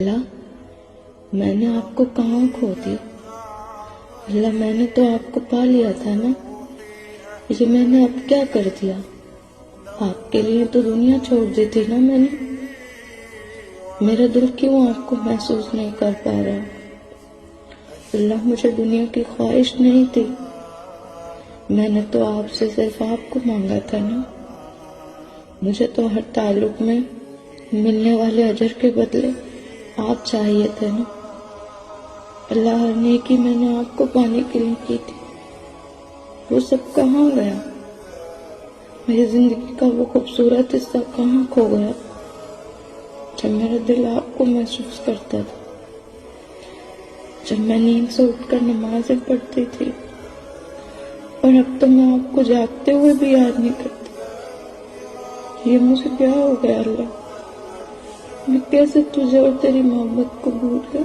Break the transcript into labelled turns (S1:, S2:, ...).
S1: اللہ میں نے آپ کو کہاں کھو دیا؟ اللہ میں نے تو آپ کو پا لیا تھا نا، یہ میں نے اب کیا کر دیا؟ آپ کے لیے تو دنیا چھوڑ دی تھی نا میں نے، میرا دل کیوں آپ کو محسوس نہیں کر پا رہا؟ اللہ مجھے دنیا کی خواہش نہیں تھی، میں نے تو آپ سے صرف آپ کو مانگا تھا نا، مجھے تو ہر تعلق میں ملنے والے اجر کے بدلے آپ چاہیے تھے نا۔ اللہ ہر نیکی میں نے آپ کو پانے کے لیے کی تھی، وہ سب کہاں گیا؟ میری زندگی کا وہ خوبصورت حصہ کہاں کھو گیا جب میرا دل آپ کو محسوس کرتا تھا، جب میں نیند سے اٹھ کر نمازیں پڑھتی تھی، اور اب تو میں آپ کو جاگتے ہوئے بھی یاد نہیں کرتی۔ یہ مجھے کیا ہو گیا اللہ؟ میں کیسے تجھے اور تیری محبت کو بھول گیا؟